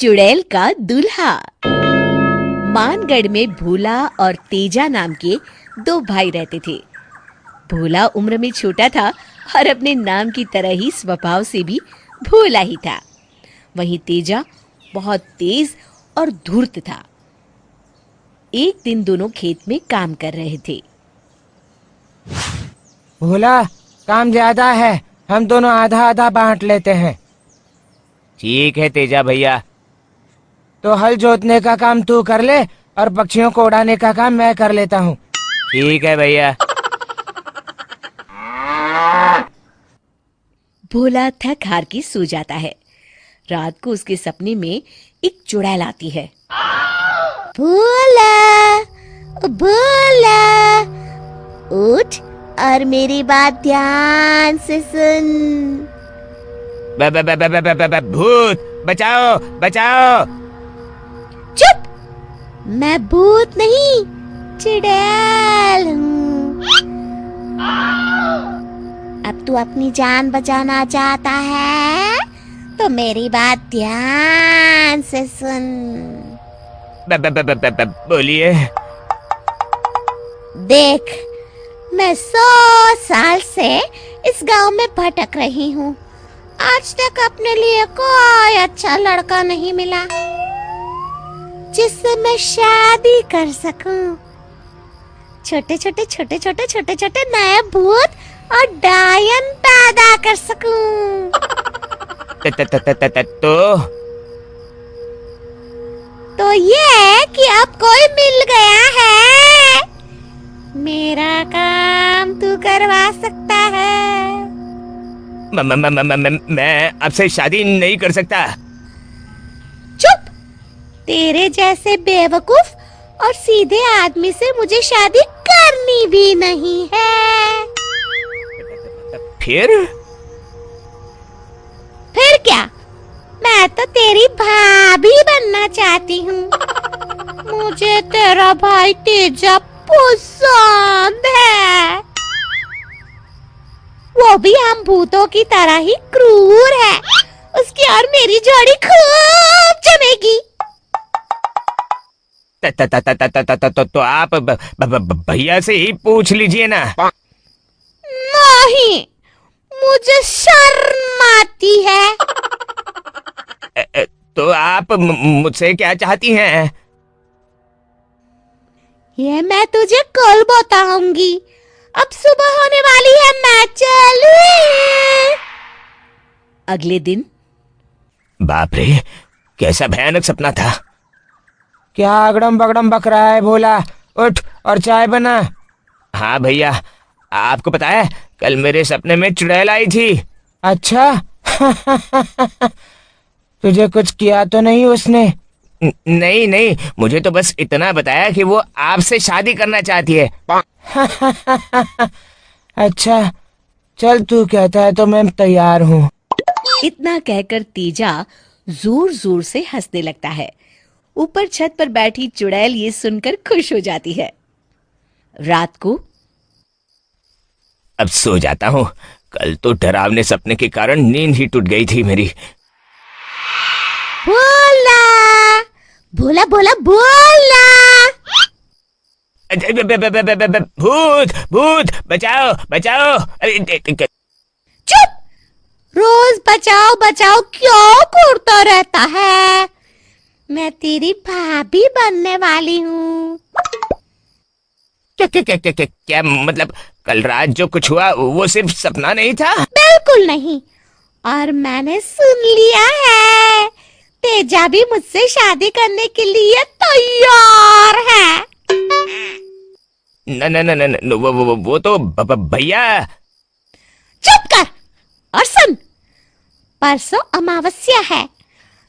चुड़ैल का दूल्हा। मानगढ़ में भोला और तेजा नाम के दो भाई रहते थे। भोला उम्र में छोटा था और अपने नाम की तरह ही स्वभाव से भी भोला ही था। वहीं तेजा बहुत तेज और धूर्त था। एक दिन दोनों खेत में काम कर रहे थे। भोला, काम ज्यादा है, हम दोनों आधा आधा बांट लेते हैं। ठीक है तेजा भैया। तो हल जोतने का काम तू कर ले और पक्षियों को उड़ाने का काम मैं कर लेता हूँ। ठीक है भैया। भोला थक हार के सो जाता है। रात को उसके सपने में एक चुड़ैल आती है। भोला, भोला, उठ और मेरी बात ध्यान से सुन। भूत, बचाओ बचाओ। चुप, मैं भूत नहीं, चुड़ैल हूँ। अब तू अपनी जान बचाना चाहता है तो मेरी बात ध्यान से सुन। बोलिए। देख, मैं 100 साल से इस गांव में भटक रही हूँ। आज तक अपने लिए कोई अच्छा लड़का नहीं मिला जिससे मैं शादी कर सकूं। छोटे छोटे नए भूत और डायन पैदा कर सकूं। तो ये कि अब कोई मिल गया है, मेरा काम तू करवा सकता है। मैं आपसे शादी नहीं कर सकता। चुप, तेरे जैसे बेवकूफ और सीधे आदमी से मुझे शादी करनी भी नहीं है। फिर क्या? मैं तो तेरी भाभी बनना चाहती हूँ। मुझे तेरा भाई तेजा पसंद है। वो भी हम भूतों की तरह ही क्रूर है। उसकी और मेरी जोड़ी खूब जमेगी। तो आप भैया से ही पूछ लीजिए ना। नहीं, मुझे शर्म आती है। तो आप मुझसे क्या चाहती हैं? ये मैं तुझे कल बताऊंगी। अब सुबह होने वाली है, मैं चलूं। अगले दिन। बाप रे, कैसा भयानक सपना था। क्या अगड़म बगड़म बक रहा है भोला? उठ और चाय बना। हाँ भैया, आपको पता है कल मेरे सपने में चुड़ैल आई थी। अच्छा। तुझे कुछ किया तो नहीं उसने? नहीं, मुझे तो बस इतना बताया कि वो आपसे शादी करना चाहती है। अच्छा, चल तू कहता है तो मैं तैयार हूँ। इतना कहकर तेजा जोर जोर से हंसने लगता है। ऊपर छत पर बैठी चुड़ैल ये सुनकर खुश हो जाती है। रात को। अब सो जाता हूँ। कल तो डरावने सपने के कारण नींद ही टूट गई थी मेरी। भोला, भोला, भोला, भोला। भूत, भूत, बचाओ बचाओ। चुप, रोज बचाओ बचाओ क्यों करता रहता है? मैं तेरी भाभी बनने वाली हूँ। क्या मतलब कल रात जो कुछ हुआ वो सिर्फ सपना नहीं था? बिल्कुल नहीं, और मैंने सुन लिया है तेजा भी मुझसे शादी करने के लिए तैयार है। न, वो तो भैया। चुप कर और सुन। परसों अमावस्या है।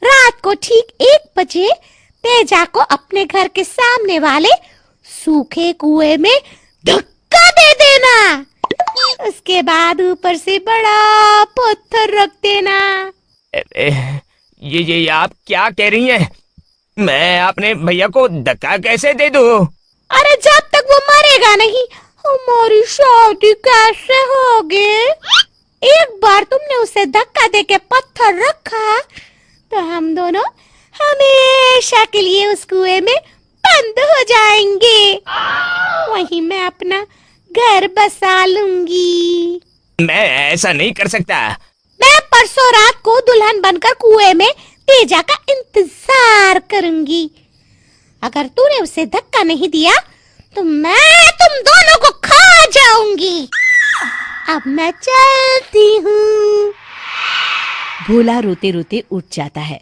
रात को ठीक 1 बजे तेजा को अपने घर के सामने वाले सूखे कुएं में धक्का दे देना। उसके बाद ऊपर से बड़ा पत्थर रख देना। ये आप क्या कह रही हैं? मैं अपने भैया को धक्का कैसे दे दूं? अरे जब तक वो मरेगा नहीं, हमारी शादी कैसे होगी? एक बार तुमने उसे धक्का देके पत्थर रखा तो हम दोनों हमेशा के लिए उस कुएं में बंद हो जाएंगे। वहीं मैं अपना घर बसा लूंगी। मैं ऐसा नहीं कर सकता। मैं परसों रात को दुल्हन बनकर कुएं में तेजा का इंतजार करूंगी। अगर तूने उसे धक्का नहीं दिया तो मैं तुम दोनों को खा जाऊंगी। अब मैं चलती हूँ। भोला रोते रोते उठ जाता है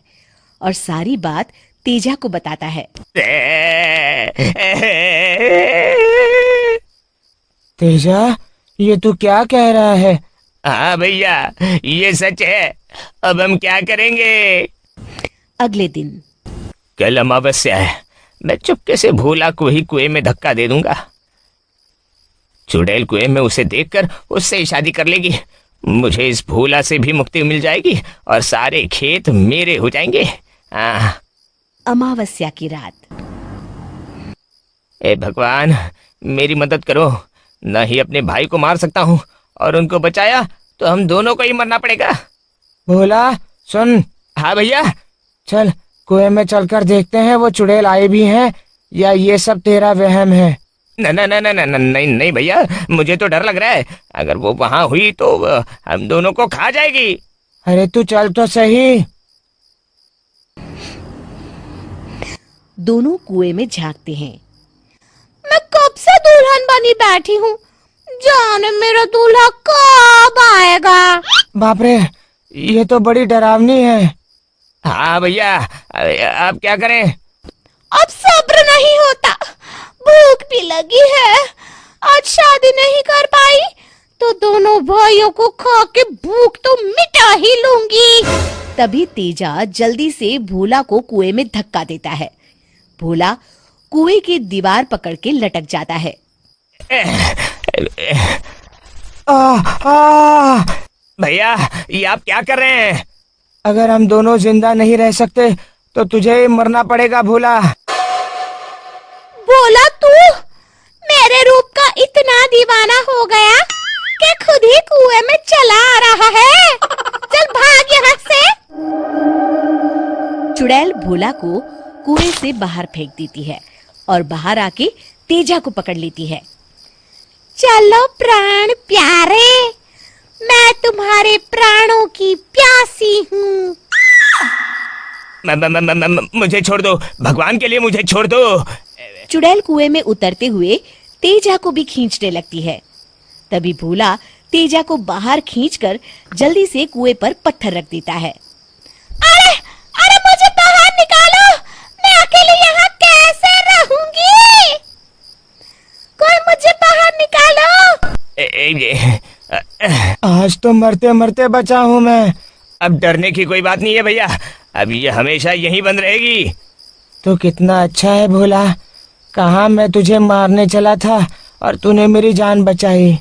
और सारी बात तेजा को बताता है। तेजा, ये तू क्या कह रहा है? हाँ भैया, ये सच है। अब हम क्या करेंगे? अगले दिन कल अमावस्या है। मैं चुपके से भोला को ही कुएं में धक्का दे दूंगा। चुड़ैल कुएं में उसे देखकर उससे ही शादी कर लेगी। मुझे इस भोला से भी मुक्ति मिल जाएगी और सारे खेत मेरे हो जाएंगे। अमावस्या की रात। ए भगवान, मेरी मदद करो। न ही अपने भाई को मार सकता हूँ और उनको बचाया तो हम दोनों को ही मरना पड़ेगा। भोला सुन। हाँ भैया। चल कुएं में चलकर देखते हैं वो चुड़ैल आए भी हैं या ये सब तेरा वहम है। न न न न न नहीं नहीं भैया, मुझे तो डर लग रहा है। अगर वो वहां हुई तो हम दोनों को खा जाएगी। अरे तू चल तो सही। दोनों कुएं में झांकते हैं। मैं कब से दुल्हन बनी बैठी हूँ, जाने मेरा दूल्हा कब आएगा। बाप रे, ये तो बड़ी डरावनी है। हाँ भैया, अब क्या करें? अब सब्र नहीं होता, भूख भी लगी है। आज शादी नहीं कर पाई तो दोनों भाइयों को खा के भूख तो मिटा ही लूंगी। तभी तेजा जल्दी से भोला को कुएं में धक्का देता है। भोला कुएं की दीवार पकड़ के लटक जाता है। भैया, ये आप क्या कर रहे हैं? अगर हम दोनों जिंदा नहीं रह सकते तो तुझे ही मरना पड़ेगा भोला। भोला, तू मेरे रूप का इतना दीवाना हो गया कि खुद ही कुएं में चला आ रहा है। चल भाग यहाँ से। चुड़ैल भोला को कुएं से बाहर फेंक देती है और बाहर आके तेजा को पकड़ लेती है। चलो प्राण प्यारे, मैं तुम्हारे प्राणों की प्यासी हूँ। मुझे छोड़ दो, भगवान के लिए मुझे छोड़ दो। चुड़ैल कुएं में उतरते हुए तेजा को भी खींचने लगती है। तभी भोला तेजा को बाहर खींचकर जल्दी से कुएं पर पत्थर रख देता है। अरे अरे, मुझे बाहर निकालो, मैं अकेले यहाँ कैसे रहूंगी? कोई मुझे बाहर निकालो। आज तो मरते मरते बचा हूँ मैं। अब डरने की कोई बात नहीं है भैया, अब ये हमेशा यहीं बंद रहेगी। तो कितना अच्छा है भोला, कहाँ मैं तुझे मारने चला था और तूने मेरी जान बचाई।